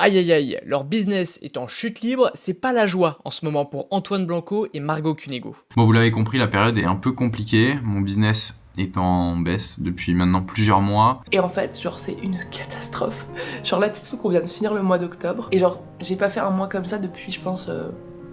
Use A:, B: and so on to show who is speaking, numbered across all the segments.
A: Aïe aïe aïe, leur business est en chute libre, c'est pas la joie en ce moment pour Antoine Blanco et Margot Cunego.
B: Bon, vous l'avez compris, la période est un peu compliquée. Mon business est en baisse depuis maintenant plusieurs mois.
C: Et en fait, genre, c'est une catastrophe. Genre, là, dites-vous qu'on vient de finir le mois d'octobre. Et genre, j'ai pas fait un mois comme ça depuis, je pense,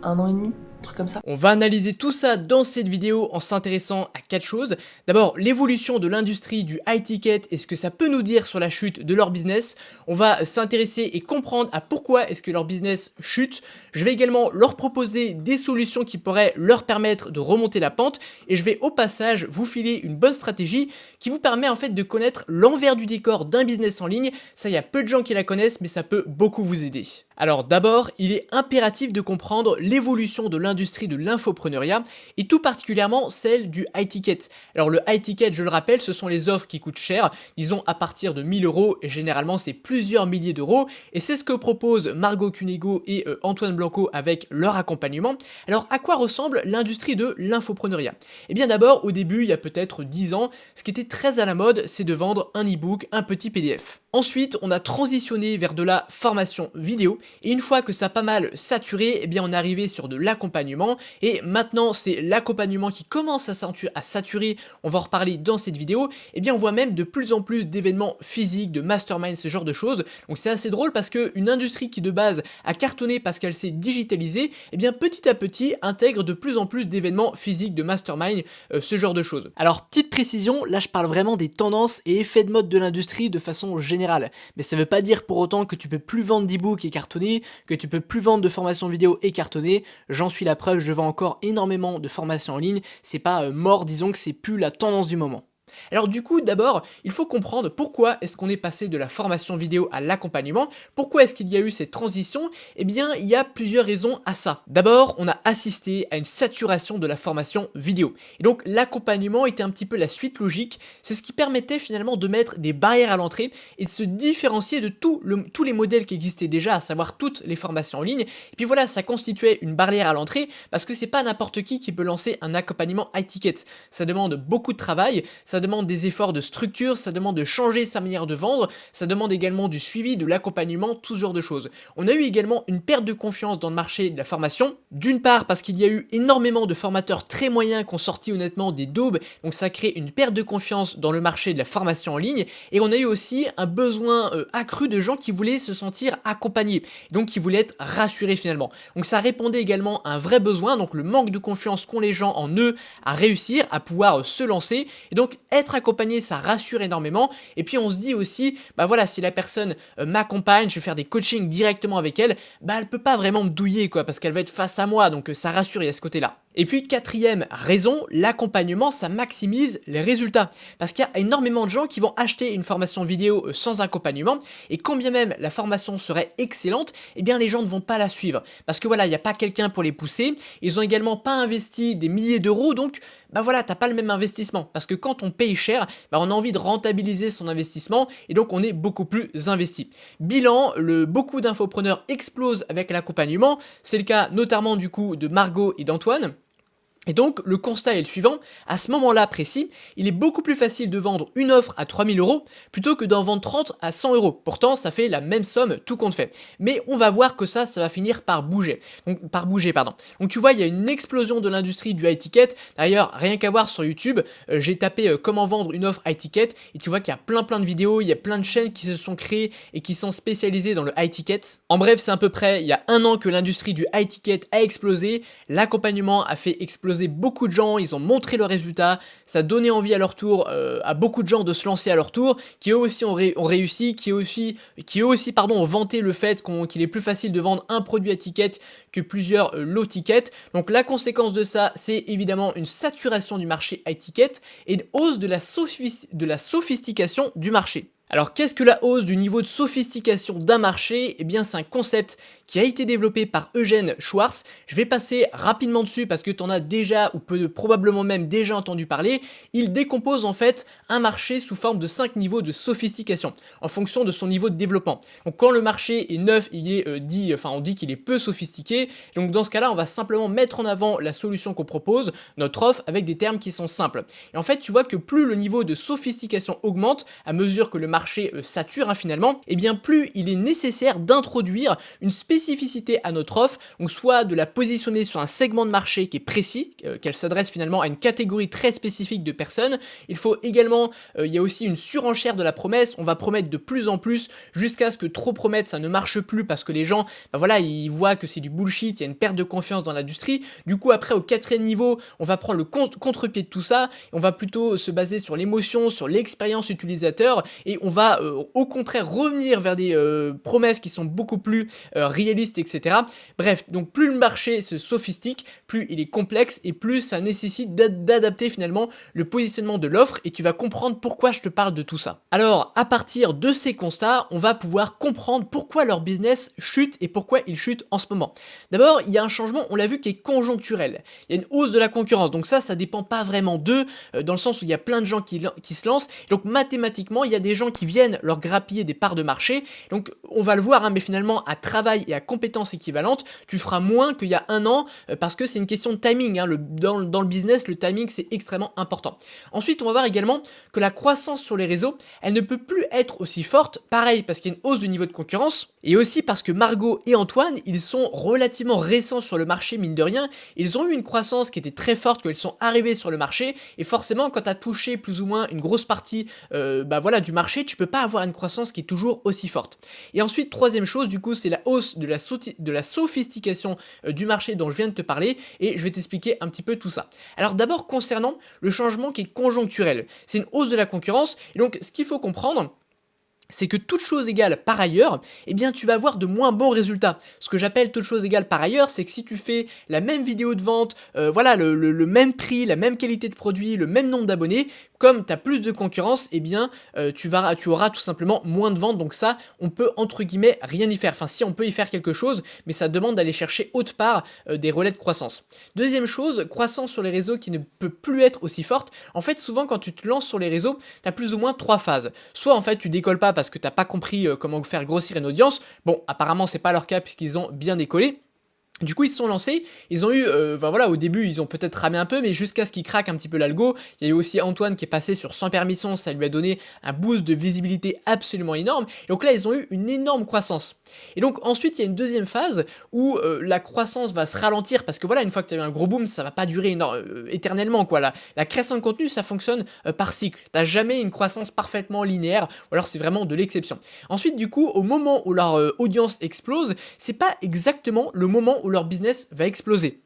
C: 1 an et demi. Un truc comme ça.
A: On va analyser tout ça dans cette vidéo en s'intéressant à 4 choses. D'abord, l'évolution de l'industrie du high ticket et ce que ça peut nous dire sur la chute de leur business. On va s'intéresser et comprendre à pourquoi est-ce que leur business chute. Je vais également leur proposer des solutions qui pourraient leur permettre de remonter la pente. Et je vais au passage vous filer une bonne stratégie qui vous permet en fait de connaître l'envers du décor d'un business en ligne. Ça, il y a peu de gens qui la connaissent, mais ça peut beaucoup vous aider. Alors d'abord, il est impératif de comprendre l'évolution de l'industrie de l'infopreneuriat et tout particulièrement celle du high ticket. Alors le high ticket, je le rappelle, ce sont les offres qui coûtent cher, disons à partir de 1000 € et généralement c'est plusieurs milliers d'euros et c'est ce que proposent Margot Cunego et Antoine Blanco avec leur accompagnement. Alors à quoi ressemble l'industrie de l'infopreneuriat? Eh bien d'abord, au début, il y a peut-être 10 ans, ce qui était très à la mode, c'est de vendre un e-book, un petit PDF. Ensuite, on a transitionné vers de la formation vidéo et une fois que ça a pas mal saturé, eh bien on est arrivé sur de l'accompagnement et maintenant c'est l'accompagnement qui commence à saturer, on va en reparler dans cette vidéo. Eh bien on voit même de plus en plus d'événements physiques, de mastermind, ce genre de choses. Donc c'est assez drôle parce qu'une industrie qui de base a cartonné parce qu'elle s'est digitalisée, eh bien petit à petit intègre de plus en plus d'événements physiques, de mastermind, ce genre de choses. Alors petite précision, là je parle vraiment des tendances et effets de mode de l'industrie de façon générale. Mais ça veut pas dire pour autant que tu peux plus vendre d'e-book et cartonner, que tu peux plus vendre de formations vidéo et cartonner. J'en suis la preuve, je vends encore énormément de formations en ligne. C'est pas mort, disons que c'est plus la tendance du moment. Alors du coup, d'abord, il faut comprendre pourquoi est-ce qu'on est passé de la formation vidéo à l'accompagnement. Pourquoi est-ce qu'il y a eu cette transition? Eh bien, il y a plusieurs raisons à ça. D'abord, on a assisté à une saturation de la formation vidéo. Et donc, l'accompagnement était un petit peu la suite logique. C'est ce qui permettait finalement de mettre des barrières à l'entrée et de se différencier de tous les modèles qui existaient déjà, à savoir toutes les formations en ligne. Et puis voilà, ça constituait une barrière à l'entrée parce que c'est pas n'importe qui peut lancer un accompagnement high ticket. Ça demande beaucoup de travail, ça demande des efforts de structure, ça demande de changer sa manière de vendre, ça demande également du suivi, de l'accompagnement, tout ce genre de choses. On a eu également une perte de confiance dans le marché de la formation, d'une part parce qu'il y a eu énormément de formateurs très moyens qui ont sorti honnêtement des daubes, donc ça crée une perte de confiance dans le marché de la formation en ligne, et on a eu aussi un besoin accru de gens qui voulaient se sentir accompagnés, donc qui voulaient être rassurés finalement. Donc ça répondait également à un vrai besoin, donc le manque de confiance qu'ont les gens en eux à réussir, à pouvoir se lancer, et donc être accompagné, ça rassure énormément. Et puis on se dit aussi, bah voilà, si la personne m'accompagne, je vais faire des coachings directement avec elle, bah elle peut pas vraiment me douiller quoi, parce qu'elle va être face à moi, donc ça rassure, il y a ce côté-là. Et puis quatrième raison, l'accompagnement ça maximise les résultats. Parce qu'il y a énormément de gens qui vont acheter une formation vidéo sans accompagnement et quand bien même la formation serait excellente, eh bien les gens ne vont pas la suivre. Parce que voilà, il n'y a pas quelqu'un pour les pousser, ils ont également pas investi des milliers d'euros, donc bah voilà, t'as pas le même investissement. Parce que quand on paye cher, bah on a envie de rentabiliser son investissement et donc on est beaucoup plus investi. Bilan, beaucoup d'infopreneurs explosent avec l'accompagnement, c'est le cas notamment du coup de Margot et d'Antoine. Et donc, le constat est le suivant, à ce moment-là précis, il est beaucoup plus facile de vendre une offre à 3000 € plutôt que d'en vendre 30 à 100 €. Pourtant, ça fait la même somme, tout compte fait. Mais on va voir que ça va finir par bouger. Donc tu vois, il y a une explosion de l'industrie du high ticket. D'ailleurs, rien qu'à voir sur YouTube, j'ai tapé comment vendre une offre high ticket et tu vois qu'il y a plein de vidéos, il y a plein de chaînes qui se sont créées et qui sont spécialisées dans le high ticket. En bref, c'est à peu près il y a 1 an que l'industrie du high ticket a explosé, l'accompagnement a fait exploser beaucoup de gens, ils ont montré le résultat, ça a donné envie à leur tour à beaucoup de gens de se lancer à leur tour, qui eux aussi ont réussi, qui eux aussi ont vanté le fait qu'il est plus facile de vendre un produit à ticket que plusieurs low tickets. Donc la conséquence de ça, c'est évidemment une saturation du marché high ticket et une hausse de la sophistication du marché. Alors qu'est-ce que la hausse du niveau de sophistication d'un marché? Eh bien c'est un concept qui a été développé par Eugène Schwartz. Je vais passer rapidement dessus parce que tu en as déjà ou probablement même déjà entendu parler. Il décompose en fait un marché sous forme de 5 niveaux de sophistication en fonction de son niveau de développement. Donc quand le marché est neuf, on dit qu'il est peu sophistiqué. Donc dans ce cas-là, on va simplement mettre en avant la solution qu'on propose, notre offre, avec des termes qui sont simples. Et en fait, tu vois que plus le niveau de sophistication augmente à mesure que le marché sature finalement, et bien plus il est nécessaire d'introduire une spécificité à notre offre, donc soit de la positionner sur un segment de marché qui est précis, qu'elle s'adresse finalement à une catégorie très spécifique de personnes. Il faut également, il y a aussi une surenchère de la promesse, on va promettre de plus en plus jusqu'à ce que trop promettre ça ne marche plus parce que les gens, bah voilà, ils voient que c'est du bullshit, il y a une perte de confiance dans l'industrie. Du coup après au quatrième niveau, on va prendre le contre-pied de tout ça, on va plutôt se baser sur l'émotion, sur l'expérience utilisateur et on va au contraire revenir vers des promesses qui sont beaucoup plus réalistes, etc. Bref, donc plus le marché se sophistique, plus il est complexe et plus ça nécessite d'adapter finalement le positionnement de l'offre et tu vas comprendre pourquoi je te parle de tout ça. Alors à partir de ces constats, on va pouvoir comprendre pourquoi leur business chute et pourquoi il chute en ce moment. D'abord, il y a un changement, on l'a vu, qui est conjoncturel. Il y a une hausse de la concurrence, donc ça dépend pas vraiment d'eux, dans le sens où il y a plein de gens qui se lancent, donc mathématiquement, il y a des gens qui viennent leur grappiller des parts de marché, donc on va le voir, mais finalement, à travail et à compétences équivalentes, tu feras moins qu'il y a un an, parce que c'est une question de timing, dans le business, le timing c'est extrêmement important. Ensuite, on va voir également que la croissance sur les réseaux, elle ne peut plus être aussi forte, pareil, parce qu'il y a une hausse du niveau de concurrence, et aussi parce que Margot et Antoine, ils sont relativement récents sur le marché, mine de rien, ils ont eu une croissance qui était très forte quand ils sont arrivés sur le marché, et forcément, quand tu as touché plus ou moins une grosse partie du marché, tu peux pas avoir une croissance qui est toujours aussi forte. Et ensuite, troisième chose, du coup, c'est la hausse de la sophistication du marché dont je viens de te parler, et je vais t'expliquer un petit peu tout ça. Alors d'abord, concernant le changement qui est conjoncturel, c'est une hausse de la concurrence, et donc ce qu'il faut comprendre, c'est que toute chose égale par ailleurs, eh bien tu vas avoir de moins bons résultats. Ce que j'appelle toute chose égale par ailleurs, c'est que si tu fais la même vidéo de vente, le même prix, la même qualité de produit, le même nombre d'abonnés, comme tu as plus de concurrence, eh bien tu auras tout simplement moins de ventes. Donc ça, on peut entre guillemets rien y faire. Enfin si, on peut y faire quelque chose, mais ça demande d'aller chercher autre part des relais de croissance. Deuxième chose, croissance sur les réseaux qui ne peut plus être aussi forte. En fait, souvent quand tu te lances sur les réseaux, tu as plus ou moins trois phases. Soit en fait tu décolles pas parce que t'as pas compris comment faire grossir une audience. Bon, apparemment c'est pas leur cas puisqu'ils ont bien décollé. Du coup ils se sont lancés, ils ont eu, au début ils ont peut-être ramé un peu, mais jusqu'à ce qu'ils craquent un petit peu l'algo. Il y a eu aussi Antoine qui est passé sur sans permission, ça lui a donné un boost de visibilité absolument énorme. Et donc là ils ont eu une énorme croissance. Et donc ensuite il y a une deuxième phase où la croissance va se ralentir, parce que voilà, une fois que tu as eu un gros boom, ça va pas durer éternellement quoi. La création de contenu ça fonctionne par cycle, t'as jamais une croissance parfaitement linéaire, ou alors c'est vraiment de l'exception. Ensuite du coup au moment où leur audience explose, c'est pas exactement le moment où leur business va exploser.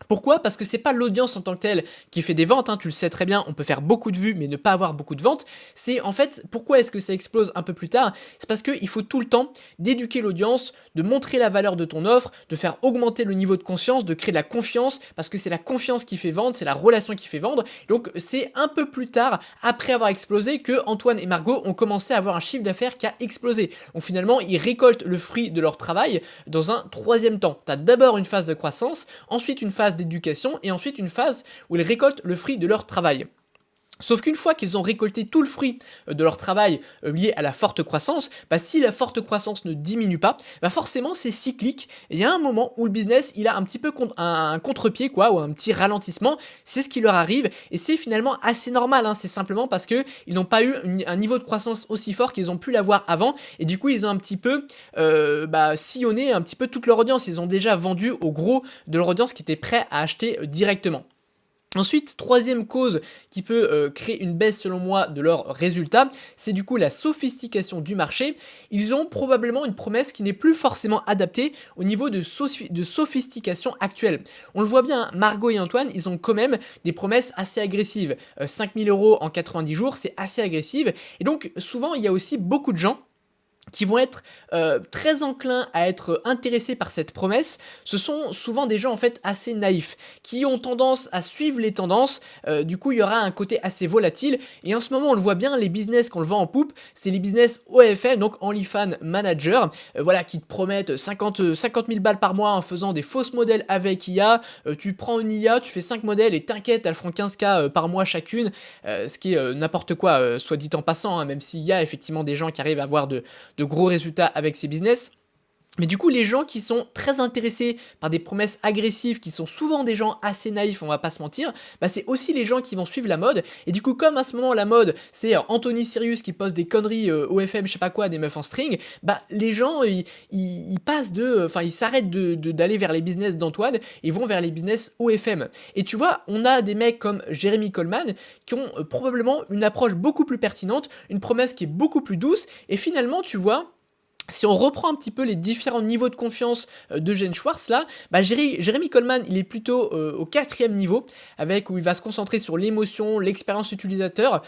A: Pourquoi ? Parce que c'est pas l'audience en tant que telle qui fait des ventes, tu le sais très bien, on peut faire beaucoup de vues mais ne pas avoir beaucoup de ventes. C'est en fait, pourquoi est-ce que ça explose un peu plus tard ? C'est parce qu'il faut tout le temps d'éduquer l'audience, de montrer la valeur de ton offre, de faire augmenter le niveau de conscience, de créer de la confiance, parce que c'est la confiance qui fait vendre, c'est la relation qui fait vendre. Donc c'est un peu plus tard, après avoir explosé, que Antoine et Margot ont commencé à avoir un chiffre d'affaires qui a explosé. Donc finalement, ils récoltent le fruit de leur travail dans un troisième temps. Tu as d'abord une phase de croissance, ensuite une phase d'éducation et ensuite une phase où ils récoltent le fruit de leur travail. Sauf qu'une fois qu'ils ont récolté tout le fruit de leur travail lié à la forte croissance, si la forte croissance ne diminue pas, forcément c'est cyclique. Il y a un moment où le business il a un petit peu un contre-pied ou un petit ralentissement. C'est ce qui leur arrive et c'est finalement assez normal. C'est simplement parce que ils n'ont pas eu un niveau de croissance aussi fort qu'ils ont pu l'avoir avant et du coup ils ont un petit peu sillonné un petit peu toute leur audience. Ils ont déjà vendu au gros de leur audience qui était prêt à acheter directement. Ensuite, troisième cause qui peut créer une baisse selon moi de leurs résultats, c'est du coup la sophistication du marché. Ils ont probablement une promesse qui n'est plus forcément adaptée au niveau de sophistication actuelle. On le voit bien, Margot et Antoine, ils ont quand même des promesses assez agressives. 5 000 € en 90 jours, c'est assez agressif. Et donc souvent, il y a aussi beaucoup de gens qui vont être très enclins à être intéressés par cette promesse. Ce sont souvent des gens en fait assez naïfs, qui ont tendance à suivre les tendances, du coup il y aura un côté assez volatile, et en ce moment on le voit bien, les business qu'on le vend en poupe, c'est les business OFM, donc OnlyFans Manager, qui te promettent 50 000 balles par mois en faisant des fausses modèles avec IA, tu prends une IA, tu fais 5 modèles et t'inquiète, elles feront 15K par mois chacune, ce qui est n'importe quoi, soit dit en passant, même s'il y a effectivement des gens qui arrivent à avoir de gros résultats avec ces business. Mais du coup, les gens qui sont très intéressés par des promesses agressives, qui sont souvent des gens assez naïfs, on va pas se mentir, bah c'est aussi les gens qui vont suivre la mode. Et du coup, comme à ce moment la mode, c'est Anthony Sirius qui poste des conneries au FM, je sais pas quoi, des meufs en string, bah les gens ils passent enfin ils s'arrêtent d'aller vers les business d'Antoine et vont vers les business OFM. Et tu vois, on a des mecs comme Jeremy Coleman qui ont probablement une approche beaucoup plus pertinente, une promesse qui est beaucoup plus douce. Et finalement, tu vois, si on reprend un petit peu les différents niveaux de confiance de Gene Schwartz là, bah Jeremy Coleman il est plutôt au 4e niveau, avec où il va se concentrer sur l'émotion, l'expérience utilisateur,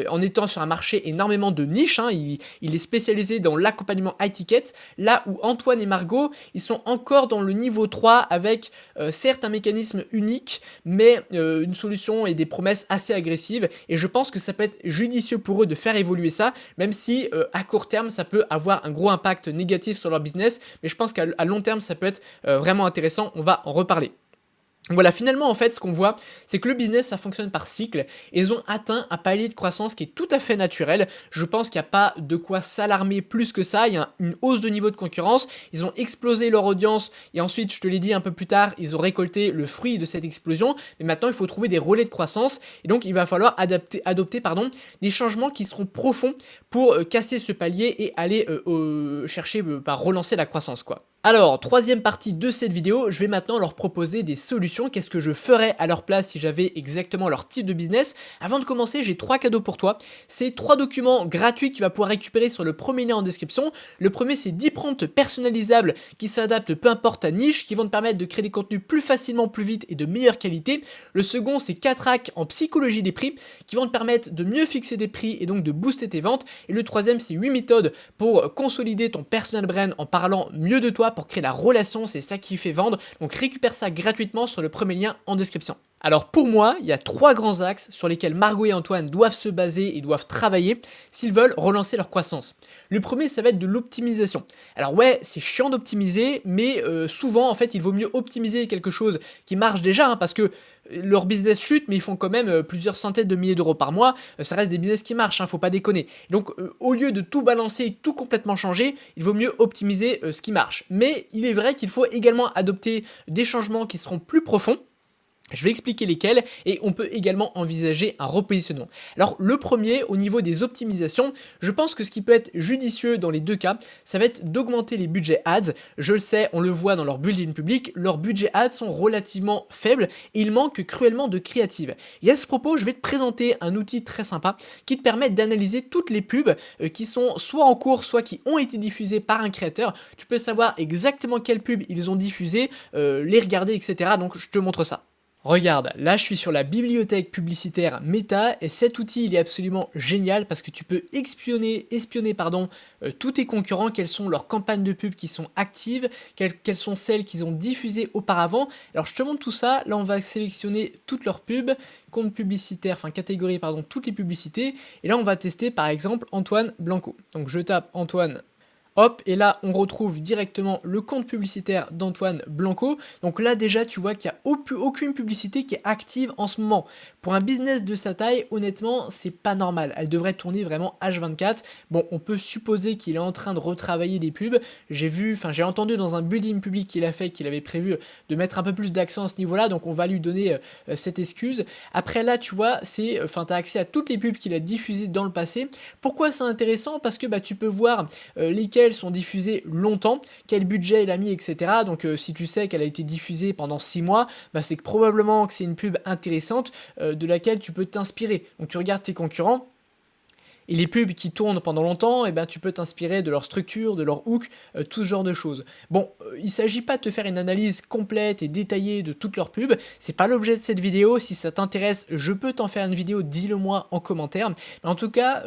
A: en étant sur un marché énormément de niche, hein, il est spécialisé dans l'accompagnement high ticket, là où Antoine et Margot ils sont encore dans le niveau 3 avec certes un mécanisme unique, mais une solution et des promesses assez agressives, et je pense que ça peut être judicieux pour eux de faire évoluer ça, même si à court terme ça peut avoir un gros impact négatif sur leur business, mais je pense qu'à long terme ça peut être vraiment intéressant, on va en reparler. Voilà, finalement en fait ce qu'on voit c'est que le business ça fonctionne par cycle et ils ont atteint un palier de croissance qui est tout à fait naturel. Je pense qu'il n'y a pas de quoi s'alarmer plus que ça, il y a une hausse de niveau de concurrence, ils ont explosé leur audience et ensuite je te l'ai dit un peu plus tard, ils ont récolté le fruit de cette explosion, mais maintenant il faut trouver des relais de croissance et donc il va falloir adopter des changements qui seront profonds pour casser ce palier et aller chercher par relancer la croissance quoi. Alors, troisième partie de cette vidéo, je vais maintenant leur proposer des solutions, qu'est-ce que je ferais à leur place si j'avais exactement leur type de business. Avant de commencer, j'ai 3 cadeaux pour toi. C'est 3 documents gratuits que tu vas pouvoir récupérer sur le premier lien en description. Le premier, c'est 10 prompts personnalisables qui s'adaptent peu importe ta niche, qui vont te permettre de créer des contenus plus facilement, plus vite et de meilleure qualité. Le second, c'est 4 hacks en psychologie des prix qui vont te permettre de mieux fixer des prix et donc de booster tes ventes. Et le troisième, c'est 8 méthodes pour consolider ton personal brand en parlant mieux de toi, pour créer la relation, c'est ça qui fait vendre. Donc récupère ça gratuitement sur le premier lien en description. Alors pour moi, il y a 3 grands axes sur lesquels Margot et Antoine doivent se baser et doivent travailler s'ils veulent relancer leur croissance. Le premier, ça va être de l'optimisation. Alors ouais, c'est chiant d'optimiser, mais souvent en fait il vaut mieux optimiser quelque chose qui marche déjà, hein, parce que leur business chute, mais ils font quand même plusieurs centaines de milliers d'euros par mois, ça reste des business qui marchent, hein, faut pas déconner. Donc au lieu de tout balancer et tout complètement changer, il vaut mieux optimiser ce qui marche. Mais il est vrai qu'il faut également adopter des changements qui seront plus profonds. Je vais expliquer lesquels et on peut également envisager un repositionnement. Alors le premier, au niveau des optimisations, je pense que ce qui peut être judicieux dans les deux cas, ça va être d'augmenter les budgets ads. Je le sais, on le voit dans leur build-in public, leurs budgets ads sont relativement faibles et il manque cruellement de créative. Et à ce propos, je vais te présenter un outil très sympa qui te permet d'analyser toutes les pubs qui sont soit en cours, soit qui ont été diffusées par un créateur. Tu peux savoir exactement quelles pubs ils ont diffusées, les regarder, etc. Donc je te montre ça. Regarde, là je suis sur la bibliothèque publicitaire Meta et cet outil il est absolument génial parce que tu peux espionner tous tes concurrents, quelles sont leurs campagnes de pub qui sont actives, quelles sont celles qu'ils ont diffusées auparavant. Alors je te montre tout ça, là on va sélectionner toutes leurs pubs, compte publicitaire, enfin catégorie pardon, toutes les publicités et là on va tester par exemple Antoine Blanco. Donc je tape Antoine. Hop, et là on retrouve directement le compte publicitaire d'Antoine Blanco. Donc là déjà tu vois qu'il n'y a aucune publicité qui est active en ce moment. Pour un business de sa taille, honnêtement, c'est pas normal. Elle devrait tourner vraiment H24. Bon, on peut supposer qu'il est en train de retravailler des pubs. J'ai entendu dans un building public qu'il a fait qu'il avait prévu de mettre un peu plus d'accent à ce niveau-là, donc on va lui donner cette excuse. Après là, tu vois, t'as accès à toutes les pubs qu'il a diffusées dans le passé. Pourquoi c'est intéressant? Parce que tu peux voir lesquelles sont diffusées longtemps, quel budget il a mis, etc. Donc si tu sais qu'elle a été diffusée pendant 6 mois, c'est que probablement que c'est une pub intéressante de laquelle tu peux t'inspirer. Donc tu regardes tes concurrents, et les pubs qui tournent pendant longtemps, tu peux t'inspirer de leur structure, de leur hook, tout ce genre de choses. Bon, il ne s'agit pas de te faire une analyse complète et détaillée de toutes leurs pubs, c'est pas l'objet de cette vidéo. Si ça t'intéresse, je peux t'en faire une vidéo, dis-le moi en commentaire. Mais en tout cas,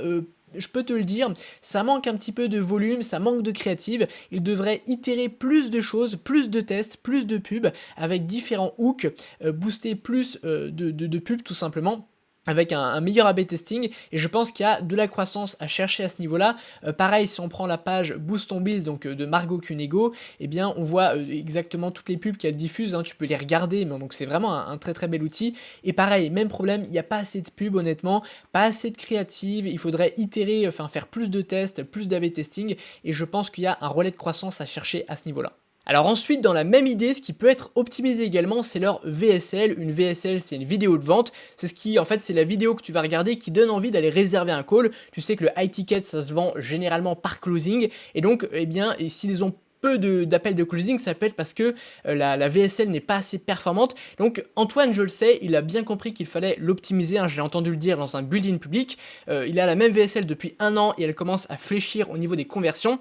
A: je peux te le dire, ça manque un petit peu de volume, ça manque de créative. Il devrait itérer plus de choses, plus de tests, plus de pubs, avec différents hooks, booster plus de pubs tout simplement. avec un meilleur A/B testing, et je pense qu'il y a de la croissance à chercher à ce niveau-là. Pareil, si on prend la page Boost ton Biz, donc de Margot Cunego, eh bien on voit exactement toutes les pubs qu'elle diffuse, hein, tu peux les regarder, mais donc c'est vraiment un très très bel outil. Et pareil, même problème, il n'y a pas assez de pubs honnêtement, pas assez de créatives, il faudrait itérer, enfin faire plus de tests, plus d'A/B testing, et je pense qu'il y a un relais de croissance à chercher à ce niveau-là. Alors ensuite, dans la même idée, ce qui peut être optimisé également, c'est leur VSL. Une VSL, c'est une vidéo de vente. C'est ce qui, en fait, c'est la vidéo que tu vas regarder qui donne envie d'aller réserver un call. Tu sais que le high ticket, ça se vend généralement par closing. Et donc, eh bien, et s'ils ont peu d'appels de closing, ça peut être parce que la VSL n'est pas assez performante. Donc Antoine, je le sais, il a bien compris qu'il fallait l'optimiser, hein, je l'ai entendu le dire dans un build-in public. Il a la même VSL depuis 1 an et elle commence à fléchir au niveau des conversions.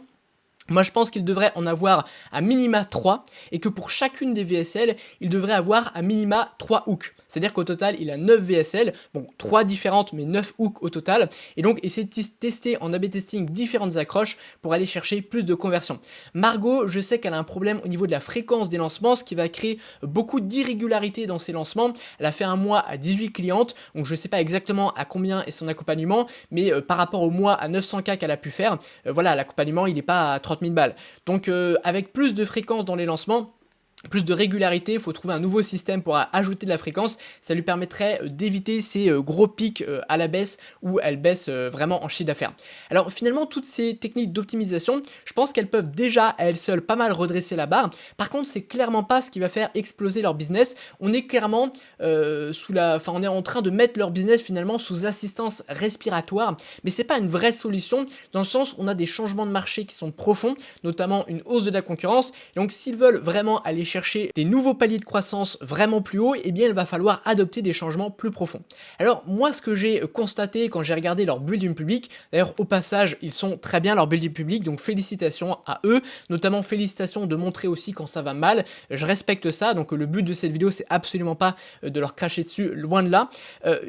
A: Moi je pense qu'il devrait en avoir à minima 3 et que pour chacune des VSL, il devrait avoir à minima 3 hooks. C'est-à-dire qu'au total, il a 9 VSL, bon 3 différentes mais 9 hooks au total. Et donc essayer de tester en A/B testing différentes accroches pour aller chercher plus de conversions. Margot, je sais qu'elle a un problème au niveau de la fréquence des lancements, ce qui va créer beaucoup d'irrégularités dans ses lancements. Elle a fait un mois à 18 clientes, donc je ne sais pas exactement à combien est son accompagnement, mais par rapport au mois à 900K qu'elle a pu faire, voilà, l'accompagnement il n'est pas à 30 000 balles. Donc avec plus de fréquence dans les lancements, plus de régularité, il faut trouver un nouveau système pour ajouter de la fréquence, ça lui permettrait d'éviter ces gros pics à la baisse où elle baisse vraiment en chiffre d'affaires. Alors finalement, toutes ces techniques d'optimisation, je pense qu'elles peuvent déjà à elles seules pas mal redresser la barre. Par contre, c'est clairement pas ce qui va faire exploser leur business. On est clairement on est en train de mettre leur business finalement sous assistance respiratoire, mais c'est pas une vraie solution dans le sens où on a des changements de marché qui sont profonds, notamment une hausse de la concurrence. Et donc s'ils veulent vraiment aller chercher des nouveaux paliers de croissance vraiment plus hauts, eh bien il va falloir adopter des changements plus profonds. Alors moi ce que j'ai constaté quand j'ai regardé leur build-in public, d'ailleurs au passage ils sont très bien leur build-in public, donc félicitations à eux, notamment félicitations de montrer aussi quand ça va mal, je respecte ça, donc le but de cette vidéo c'est absolument pas de leur cracher dessus, loin de là.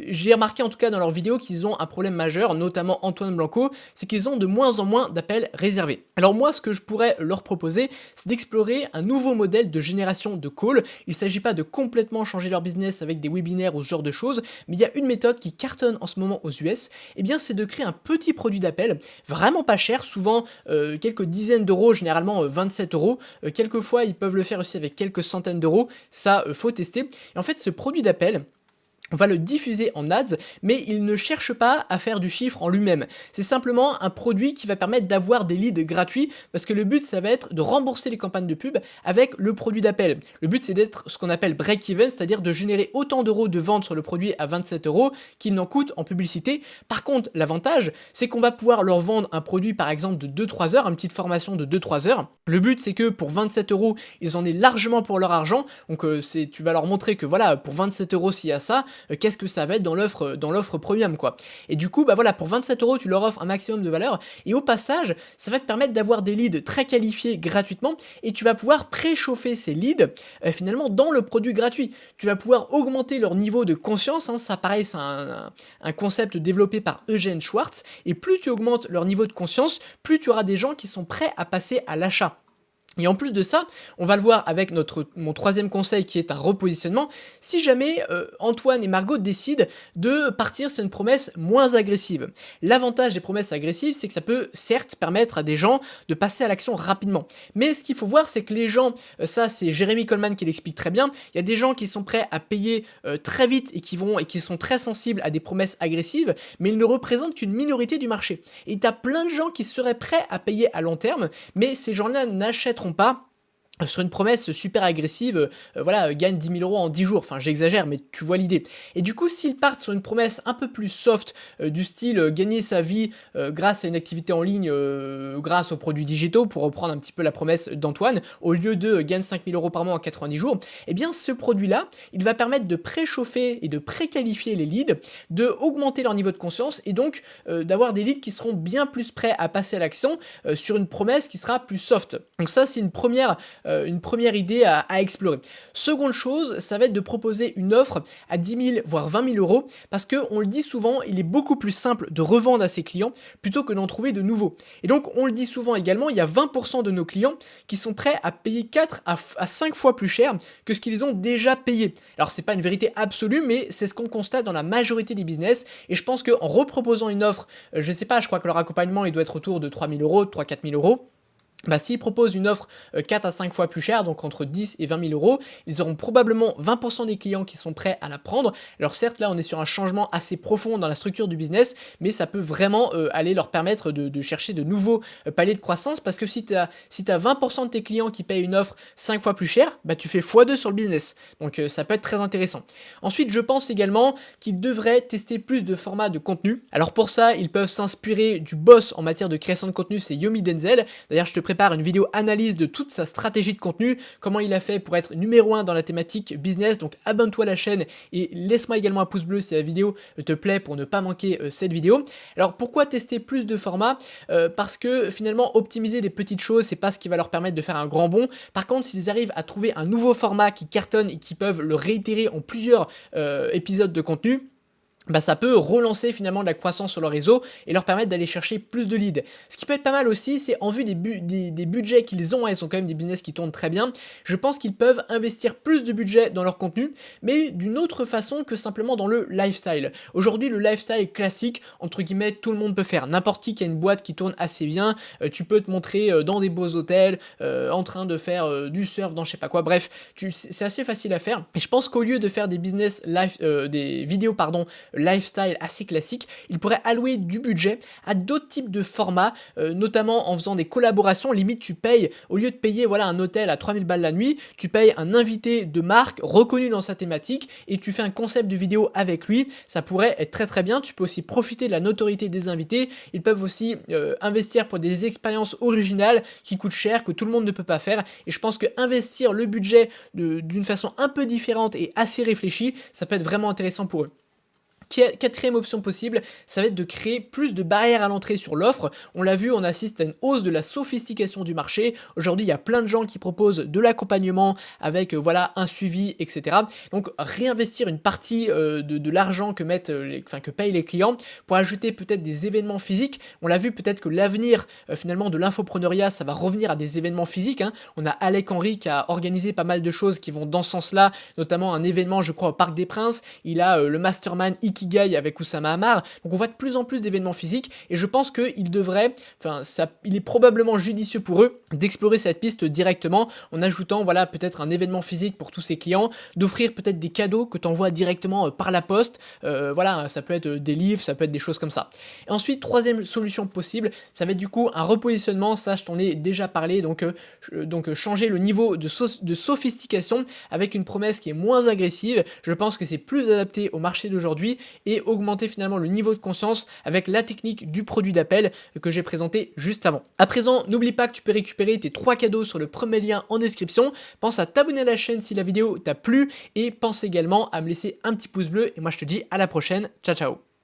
A: J'ai remarqué en tout cas dans leur vidéo qu'ils ont un problème majeur, notamment Antoine Blanco, c'est qu'ils ont de moins en moins d'appels réservés. Alors moi ce que je pourrais leur proposer, c'est d'explorer un nouveau modèle de génération de calls. Il ne s'agit pas de complètement changer leur business avec des webinaires ou ce genre de choses, mais il y a une méthode qui cartonne en ce moment aux US, et bien c'est de créer un petit produit d'appel, vraiment pas cher, souvent quelques dizaines d'euros, généralement 27 euros, quelquefois ils peuvent le faire aussi avec quelques centaines d'euros, ça faut tester. Et en fait ce produit d'appel, on va le diffuser en ads, mais il ne cherche pas à faire du chiffre en lui-même. C'est simplement un produit qui va permettre d'avoir des leads gratuits, parce que le but, ça va être de rembourser les campagnes de pub avec le produit d'appel. Le but, c'est d'être ce qu'on appelle break-even, c'est-à-dire de générer autant d'euros de vente sur le produit à 27 euros qu'il n'en coûte en publicité. Par contre, l'avantage, c'est qu'on va pouvoir leur vendre un produit, par exemple, de 2-3 heures, une petite formation de 2-3 heures. Le but, c'est que pour 27 euros, ils en aient largement pour leur argent. Donc, tu vas leur montrer que voilà, pour 27 euros, s'il y a ça, qu'est-ce que ça va être dans l'offre premium quoi. Et du coup bah voilà, pour 27 euros tu leur offres un maximum de valeur et au passage ça va te permettre d'avoir des leads très qualifiés gratuitement et tu vas pouvoir préchauffer ces leads finalement dans le produit gratuit. Tu vas pouvoir augmenter leur niveau de conscience, hein, ça pareil c'est un concept développé par Eugène Schwartz, et plus tu augmentes leur niveau de conscience, plus tu auras des gens qui sont prêts à passer à l'achat. Et en plus de ça, on va le voir avec mon troisième conseil qui est un repositionnement. Si jamais Antoine et Margot décident de partir sur une promesse moins agressive. L'avantage des promesses agressives, c'est que ça peut certes permettre à des gens de passer à l'action rapidement. Mais ce qu'il faut voir, c'est que les gens, ça c'est Jérémy Coleman qui l'explique très bien, il y a des gens qui sont prêts à payer très vite et qui sont très sensibles à des promesses agressives, mais ils ne représentent qu'une minorité du marché. Et tu as plein de gens qui seraient prêts à payer à long terme, mais ces gens-là n'achèteront pas sur une promesse super agressive, voilà, gagne 10 000 euros en 10 jours, enfin j'exagère mais tu vois l'idée. Et du coup s'ils partent sur une promesse un peu plus soft, du style gagner sa vie grâce à une activité en ligne, grâce aux produits digitaux, pour reprendre un petit peu la promesse d'Antoine, au lieu de gagne 5 000 euros par mois en 90 jours, et bien ce produit-là, il va permettre de préchauffer et de préqualifier les leads, de augmenter leur niveau de conscience et donc d'avoir des leads qui seront bien plus prêts à passer à l'action sur une promesse qui sera plus soft. Donc ça c'est une première une première idée à explorer. Seconde chose, ça va être de proposer une offre à 10 000 voire 20 000 euros parce que on le dit souvent, il est beaucoup plus simple de revendre à ses clients plutôt que d'en trouver de nouveaux. Et donc on le dit souvent également, il y a 20% de nos clients qui sont prêts à payer 4 à 5 fois plus cher que ce qu'ils ont déjà payé. Alors c'est pas une vérité absolue, mais c'est ce qu'on constate dans la majorité des business, et je pense qu'en reproposant une offre, je sais pas, je crois que leur accompagnement il doit être autour de 3 000 euros, 3-4 000 euros. Bah, s'ils proposent une offre 4 à 5 fois plus chère, donc entre 10 et 20 000 euros, ils auront probablement 20% des clients qui sont prêts à la prendre. Alors certes, là, on est sur un changement assez profond dans la structure du business, mais ça peut vraiment aller leur permettre de chercher de nouveaux paliers de croissance, parce que si tu as 20% de tes clients qui payent une offre 5 fois plus chère, bah, tu fais x2 sur le business. Donc ça peut être très intéressant. Ensuite, je pense également qu'ils devraient tester plus de formats de contenu. Alors pour ça, ils peuvent s'inspirer du boss en matière de création de contenu, c'est Yomi Denzel. D'ailleurs, je te prépare une vidéo analyse de toute sa stratégie de contenu, comment il a fait pour être numéro 1 dans la thématique business. Donc abonne-toi à la chaîne et laisse-moi également un pouce bleu si la vidéo te plaît pour ne pas manquer cette vidéo. Alors pourquoi tester plus de formats? Parce que finalement optimiser des petites choses, c'est pas ce qui va leur permettre de faire un grand bond. Par contre, s'ils arrivent à trouver un nouveau format qui cartonne et qui peuvent le réitérer en plusieurs épisodes de contenu, bah ça peut relancer finalement de la croissance sur leur réseau et leur permettre d'aller chercher plus de leads. Ce qui peut être pas mal aussi, c'est en vue des budgets qu'ils ont, ils sont quand même des business qui tournent très bien, je pense qu'ils peuvent investir plus de budget dans leur contenu, mais d'une autre façon que simplement dans le lifestyle. Aujourd'hui, le lifestyle classique, entre guillemets, tout le monde peut faire. N'importe qui a une boîte qui tourne assez bien, tu peux te montrer dans des beaux hôtels, en train de faire du surf dans je sais pas quoi, bref, c'est assez facile à faire. Et je pense qu'au lieu de faire des business des vidéos lifestyle assez classique, il pourrait allouer du budget à d'autres types de formats, notamment en faisant des collaborations. Limite tu payes, au lieu de payer voilà, un hôtel à 3000 balles la nuit, tu payes un invité de marque reconnu dans sa thématique et tu fais un concept de vidéo avec lui. Ça pourrait être très très bien. Tu peux aussi profiter de la notoriété des invités. Ils peuvent aussi investir pour des expériences originales qui coûtent cher, que tout le monde ne peut pas faire, et je pense que investir le budget d'une façon un peu différente et assez réfléchie, ça peut être vraiment intéressant pour eux. Quatrième option possible, ça va être de créer plus de barrières à l'entrée sur l'offre. On l'a vu, on assiste à une hausse de la sophistication du marché. Aujourd'hui, il y a plein de gens qui proposent de l'accompagnement avec voilà un suivi, etc. Donc réinvestir une partie de l'argent que que payent les clients pour ajouter peut-être des événements physiques. On l'a vu, peut-être que l'avenir finalement de l'infopreneuriat, ça va revenir à des événements physiques. On a Alec Henry qui a organisé pas mal de choses qui vont dans ce sens-là, notamment un événement, je crois, au Parc des Princes. Il a le Mastermind Ikigai avec Oussama Ammar. Donc on voit de plus en plus d'événements physiques et je pense qu'il devrait, il est probablement judicieux pour eux d'explorer cette piste directement en ajoutant voilà peut-être un événement physique pour tous ses clients, d'offrir peut-être des cadeaux que tu envoies directement par la poste. Voilà, ça peut être des livres, ça peut être des choses comme ça. Et ensuite, troisième solution possible, ça va être du coup un repositionnement. Ça, je t'en ai déjà parlé. Donc changer le niveau de sophistication avec une promesse qui est moins agressive. Je pense que c'est plus adapté au marché d'aujourd'hui et augmenter finalement le niveau de conscience avec la technique du produit d'appel que j'ai présenté juste avant. À présent, n'oublie pas que tu peux récupérer tes 3 cadeaux sur le premier lien en description. Pense à t'abonner à la chaîne si la vidéo t'a plu et pense également à me laisser un petit pouce bleu et moi je te dis à la prochaine. Ciao ciao.